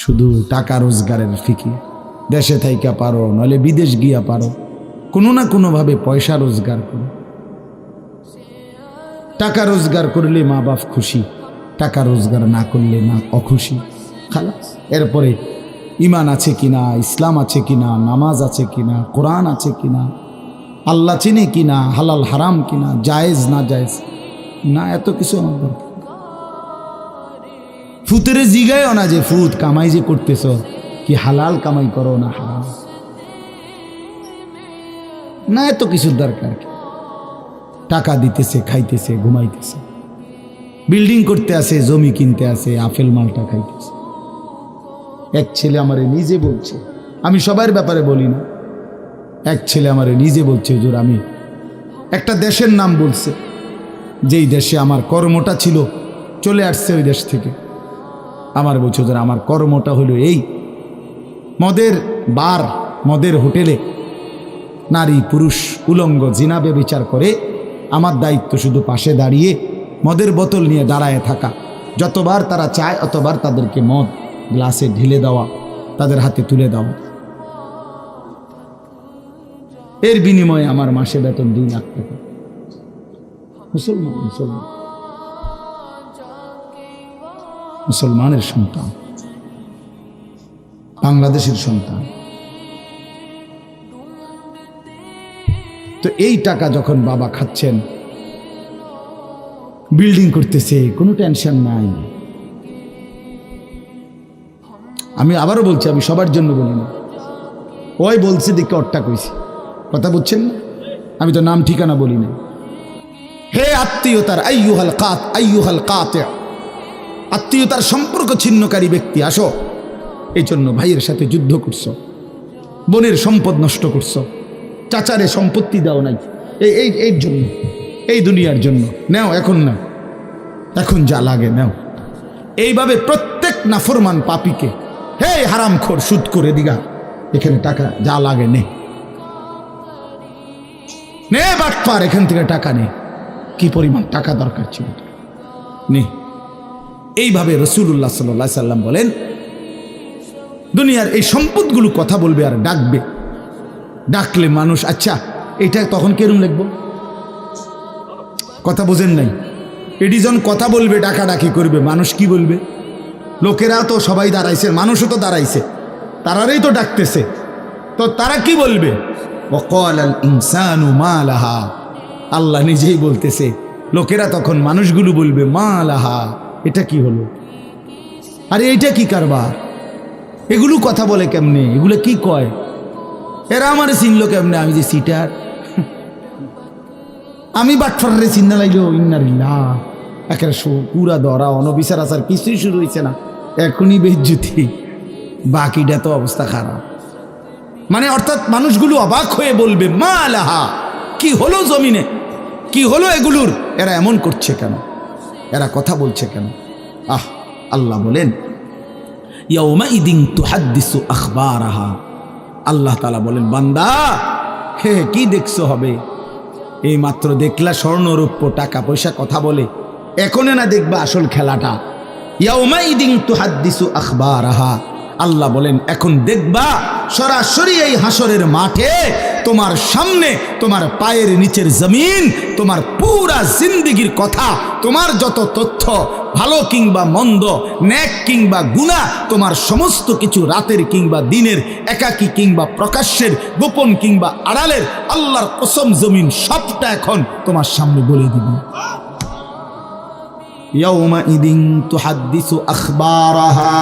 শুধু টাকা রোজগারের ফিকির। দেশে থাইকা পারো, নইলে বিদেশ গিয়া পারো, কোনো না কোনোভাবে পয়সা রোজগার করো। টাকা রোজগার করলে মা বাপ খুশি, টাকা রোজগার না করলে মা অখুশি। খালাস। এরপরে ইমান আছে কিনা, ইসলাম আছে কিনা, নামাজ আছে কিনা, কোরআন আছে কিনা, আল্লাহ চিনে কিনা, হালাল হারাম কিনা, জায়েজ না জায়েজ না, এত কিছু আমার দরকার। ফুতেরে জিগায়ও না যে ফুত কামাই যে করতেছ কি হালাল কামাই করো না হারাম, না এত কিছুর দরকার কি। টাকা দিতেছে, খাইতেছে, ঘুমাইতেছে, বিল্ডিং করতে আসে, জমি কিনতে আসে, আপেল মালটা খাইতেছে। এক ছেলে আমারে নিজে বলছে, আমি সবার ব্যাপারে বলি না, এক ছেলে আমারে নিজে বলছে, হুজুর আমি একটা দেশের নাম বলছে, যেই দেশে আমার কর্মটা ছিল, চলে আসছে ওই দেশ থেকে। আমার বলছে, হুজুর আমার কর্মটা হলো এই, মদের বার, মদের হোটেলে নারী পুরুষ উলঙ্গ জিনা ব্যভিচার করে, আমার দায়িত্ব শুধু পাশে দাঁড়িয়ে মদের বোতল নিয়ে দাঁড়ায় থাকা, যতবার তারা চায় অতবার তাদেরকে মদ গ্লাসে ঢেলে দেওয়া, তাদের হাতে তুলে দেওয়া। এর বিনিময়ে আমার মাসে বেতন 2 লাখ টাকা। মুসলমান, মুসলমান, মুসলমানের সন্তান, বাংলাদেশের সন্তান। তো এই টাকা যখন বাবা খাচ্ছেন, বিল্ডিং করতেছে, কোনো টেনশন নাই। আমি আবারও বলছি, আমি সবার জন্য বলি না, ওই বলছে দেখে অট্টা কইছি, কথা বুঝছেন না? আমি তো নাম ঠিকানা বলি না। হে আত্মীয়তার আইয়ুহাল কাতি, আত্মীয়তার সম্পর্ক ছিন্নকারী ব্যক্তি, আসো। এই জন্য ভাইয়ের সাথে যুদ্ধ করছো, বোনের সম্পদ নষ্ট করছো, চাচারে সম্পত্তি দাও নাই, এই জন্য, এই দুনিয়ার জন্য নেও, এখন না, এখন যা লাগে নেও। এইভাবে প্রত্যেক নাফরমান পাপীকে, হে হারামখোর সুদ করে দিগা, এখানে টাকা যা লাগে নে, নে বাটপার, এখান থেকে টাকা নে, কি পরিমাণ টাকা দরকার ছিল নে। এইভাবে রাসূলুল্লাহ সাল্লাল্লাহু আলাইহি সাল্লাম বলেন, দুনিয়ার এই সম্পদগুলো কথা বলবে আর ডাকবে, ডাকলে মানুষ, আচ্ছা এটা তখন কেরম লিখবো, কথা বোঝেন নাই? এডিজন কথা বলবে, ডাকাডাকি করবে, মানুষ কি বলবে? লোকেরা তো সবাই দাঁড়াইছে, মানুষও তো দাঁড়াইছে, তারারই তো ডাকতেছে, তো তারা কি বলবে? ওয়াকালাল ইনসানু মা লাহা, আল্লাহ নিজেই বলতেছে, লোকেরা তখন মানুষগুলো বলবে মা লাহা, এটা কি হলো, আরে এইটা কি কারবার, এগুলো কথা বলে কেমনে, এগুলো কি কয়, এরা আমারে চিনলো কেমনে, আমি যে সিটার, আমি বাটফারে চিন্না লাইলো, ইন্নারিল্লাহ, একেবারে পুরা ধরা, অনবিচার আচার কিছুই শুরু হয়েছে না, এখনই বেজ্জুতি, বাকিটা তো অবস্থা খারাপ। মানে অর্থাৎ মানুষগুলো অবাক হয়ে বলবে মা লাহা, কি হলো জমিনে, কি হলো এগুলোর, এরা এমন করছে কেন, এরা কথা বলছে কেন? আল্লাহ বলেন ইয়াউমাইদিন তুহাদ্দিসু আখবারাহা, আল্লাহ তাআলা বলেন, বান্দা হে কি দেখছো হবে, এই মাত্র দেখলা স্বর্ণ রৌপ্য টাকা পয়সা কথা বলে, এখনে না দেখবা আসল খেলাটা। ইয়াউমাইদিন তুহাদ্দিসু আখবারাহা, আল্লাহ বলেন এখন দেখবা সরাসরি এই হাসরের মাঠে তোমার সামনে, তোমার পায়ের নিচের জমিন, তোমার পুরা জিন্দেগির কথা, তোমার যত তথ্য, ভালো কিংবা মন্দ, নেক কিংবা গুনাহ, তোমার সমস্ত কিছু রাতের কিংবা দিনের, একাকী কিংবা প্রকাশ্যের, গোপন কিংবা আড়ালের, আল্লাহর কসম জমিন সবটা এখন তোমার সামনে বলে দিবে। ইয়াউমাইদিন তুহাদ্দিসু আখবারাহা,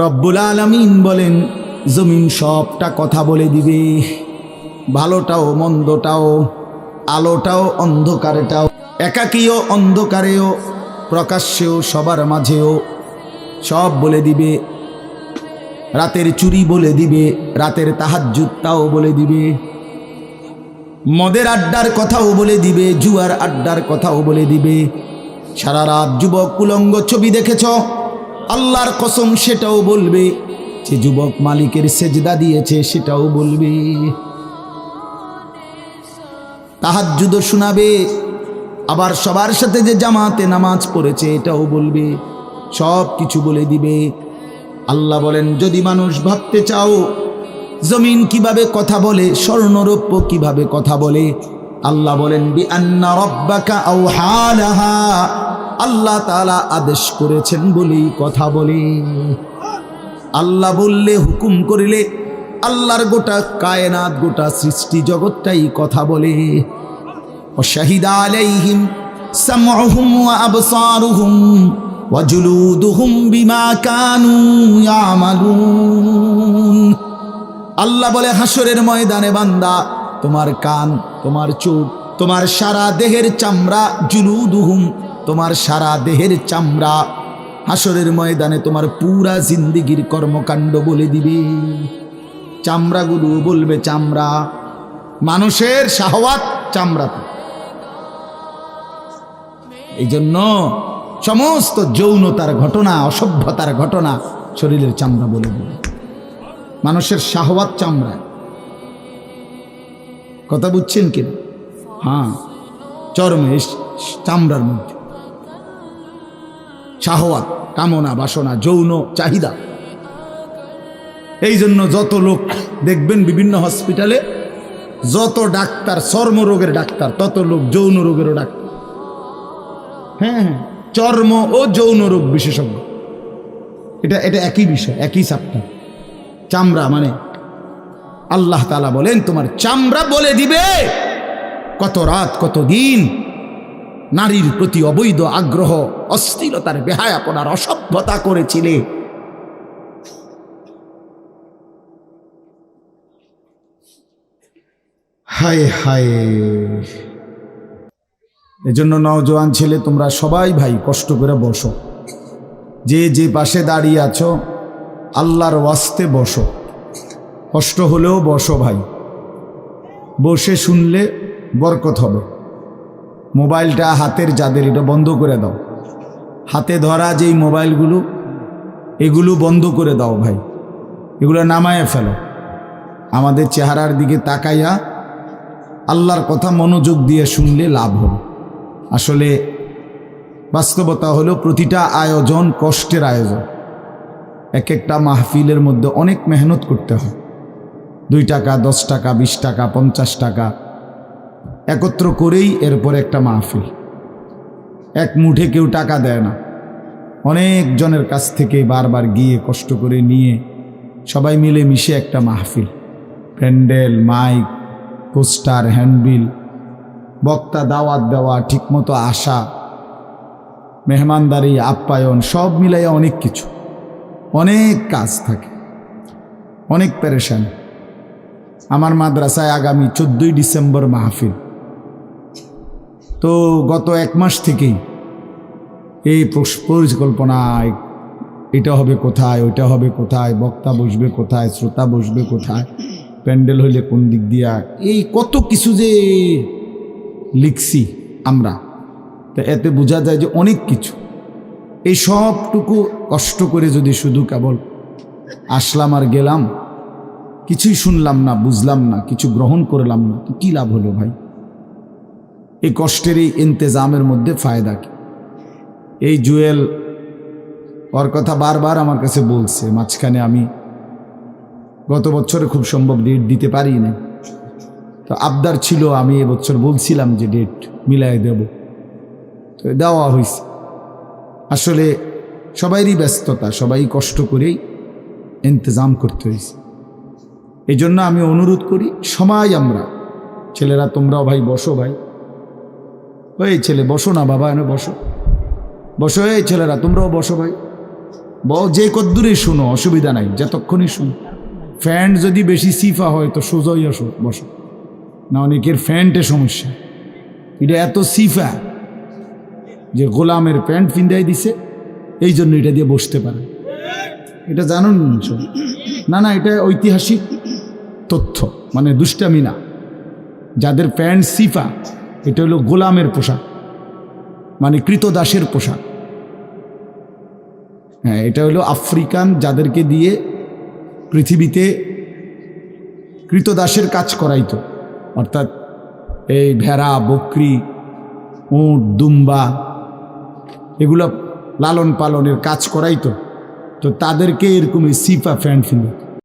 রব্বুল আলামিন বলেন জমিন সবটা কথা বলে দিবে, ভালোটাও মন্দটাও, আলোটাও অন্ধকারেটাও, একাকীও অন্ধকারেও, প্রকাশ্যেও সবার মাঝেও সব বলে দিবে। রাতের চুরি বলে দিবে, রাতের তাহাজ্জুদটাও বলে দিবে, মদের আড্ডার কথাও বলে দিবে, জুয়ার আড্ডার কথাও বলে দিবে। সারা রাত যুবক উলঙ্গ ছবি দেখেছ, আল্লাহর কসম সেটাও বলবে, যে যুবক মালিকের সেজদা দিয়েছে সেটাও বলবে, তাহাজ্জুদও শোনাবে, আবার সবার সাথে যে জামাতে নামাজ পড়েছে এটাও বলবে। সব কিছু বলে দিবে। আল্লাহ বলেন, যদি মানুষ ভাবতে চাও জমিন কিভাবে কথা বলে, স্বর্ণরৌপ্য কিভাবে কথা বলে, আল্লাহ বলেন বিআন্না রাব্বাকা আওহা লাহা, আল্লাহ তাআলা আদেশ করেছেন বলেই কথা বলে। আল্লাহ বললে, হুকুম করিলে আল্লাহর গোটা কায়নাত, গোটা সৃষ্টি জগৎটাই কথা বলে। ওয়াশাহিদা আলাইহিম সামউহুম ওয়া আবসারুহুম ওয়া জুলুদুহুম বিমা কানু ইয়ামালুন। আল্লাহ বলে, হাসরের ময়দানে বান্দা, তোমার কান, তোমার চোখ, তোমার সারা দেহের চামড়া, জুলুদুহুম, তোমার সারা দেহের চামড়া, হাসরের ময়দানে তোমার পুরা জিন্দেগির কর্মকাণ্ড বলে দিবে। চামড়াগুলো বলবে, চামড়া, মানুষের শাহওয়াত চামড়াতে। এই জন্য সমস্ত যৌনতার ঘটনা, অসভ্যতার ঘটনা শরীরের চামড়া বলে দিবে। মানুষের শাহওয়াত চামড়া। কথা বুঝছেন কিনা? হ্যাঁ, চর্মে, চামড়ার মধ্যে শাহওয়াত, কামনা, বাসনা, যৌন চাহিদা। এই জন্য যত লোক দেখবেন বিভিন্ন হসপিটালে, যত ডাক্তার চর্মরোগের ডাক্তার, তত লোক যৌন রোগেরও ডাক্তার। হ্যাঁ হ্যাঁ, চর্ম ও যৌন রোগ বিশেষজ্ঞ, এটা এটা একই বিষয়, একই চ্যাপ্টার। চামড়া মানে আল্লাহ তাআলা বলেন, তোমার চামড়া বলে দিবে কত রাত, কত দিন নারীর প্রতি অবৈধ আগ্রহ, অশ্লীলতার, বেহায়াপনার, অসভ্যতা করেছিলে। হায় হায়। এজন্য নওজোয়ান ছেলে, তোমরা সবাই ভাই কষ্ট করে বসো, যে যে পাশে দাঁড়িয়ে আছো আল্লাহর ওয়াস্তে বসো, কষ্ট হলেও বসো ভাই, বসে শুনলে বরকত হবে। মোবাইলটা হাতের যাদের, এটা বন্ধ করে দাও। হাতে ধরা যেই মোবাইলগুলো, এগুলো বন্ধ করে দাও ভাই, এগুলো নামায়ে ফেলো। আমাদের চেহারার দিকে তাকাইয়া আল্লাহর কথা মনোযোগ দিয়ে শুনলে লাভ হবে। আসলে বাস্তবতা হলো, প্রতিটা আয়োজন কষ্টের আয়োজন। এক একটা মাহফিলের মধ্যে অনেক মেহনত করতে হয়। 2 টাকা, 10 টাকা, 20 টাকা, 50 টাকা একত্র করেই এরপর একটা মাহফিল। এক মুঠে কেউ টাকা দেয় না, অনেক জনের কাছ থেকে বারবার গিয়ে কষ্ট করে নিয়ে সবাই মিলে মিশে একটা মাহফিল। প্যান্ডেল, মাইক, পোস্টার, হ্যান্ডবিল, বক্তা, দাওয়াত দেওয়া, ঠিকমতো আসা, মেহমানদারি, আপ্যায়ন, সব মিলাইয়া অনেক কিছু, অনেক কাজ থাকে, অনেক পেরেশান। আমার মাদ্রাসায় আগামী 14ই ডিসেম্বর মাহফিল। তো গত 1 মাস থেকেই এই পরিকল্পনা, এটা হবে কোথায়, ওইটা হবে কোথায়, বক্তা বসবে কোথায়, শ্রোতা বসবে কোথায়, প্যান্ডেল হইলে কোন দিক দিয়া, এই কত কিছু যে লিখছি আমরা। তো এতে বোঝা যায় যে অনেক কিছু। এই সবটুকু কষ্ট করে যদি শুধু কেবল আসলাম আর গেলাম, কিছুই শুনলাম না, বুঝলাম না, কিছু গ্রহণ করলাম না, তো কী লাভ হলো ভাই? এই কষ্টের এই ইন্তেজামের মধ্যে ফায়দা কি? এই জুয়েল ওর কথা বারবার আমার কাছে বলছে, মাঝখানে আমি গত বছরে খুব সম্ভব ডেট দিতে পারি না, তো আবদার ছিল, আমি এবছর বলছিলাম যে ডেট মিলাই দেব, তো দেওয়া হয়েছে। আসলে সবাইরই ব্যস্ততা, সবাই কষ্ট করেই ইন্তজাম করতে হয়েছে। এই জন্য আমি অনুরোধ করি, সবাই আমরা, ছেলেরা তোমরাও ভাই বসো, ভাই ওই ছেলে বসো না বাবা, এনে বসো, বসো, এই ছেলেরা তোমরাও বসো ভাই, যে কদ্দুরেই শুনো, অসুবিধা নাই, যতক্ষণই শুনো। ফ্যান্ট যদি বেশি সিফা হয় তো সোজাই আসো, বসো না, অনেকের ফ্যান্টে সমস্যা, এটা এত সিফা যে গোলামের প্যান্ট ফিন্দাই দিছে, এই জন্য এটা দিয়ে বসতে পারে। এটা জানুন না? না, এটা ঐতিহাসিক তথ্য, মানে দুষ্টামি না। যাদের প্যান্ট সিফা, এটা হলো গোলামের পোশাক, মানে কৃতদাসের পোশাক। হ্যাঁ, এটা হলো আফ্রিকান, যাদেরকে দিয়ে পৃথিবীতে কৃতদাসের কাজ করাইতো, অর্থাৎ এই ভেড়া, বকরি, উট, দুম্বা, এগুলো লালন পালনের কাজ করাইতো, তো তাদেরকে এরকম সিফা প্যান্ট ফিরত।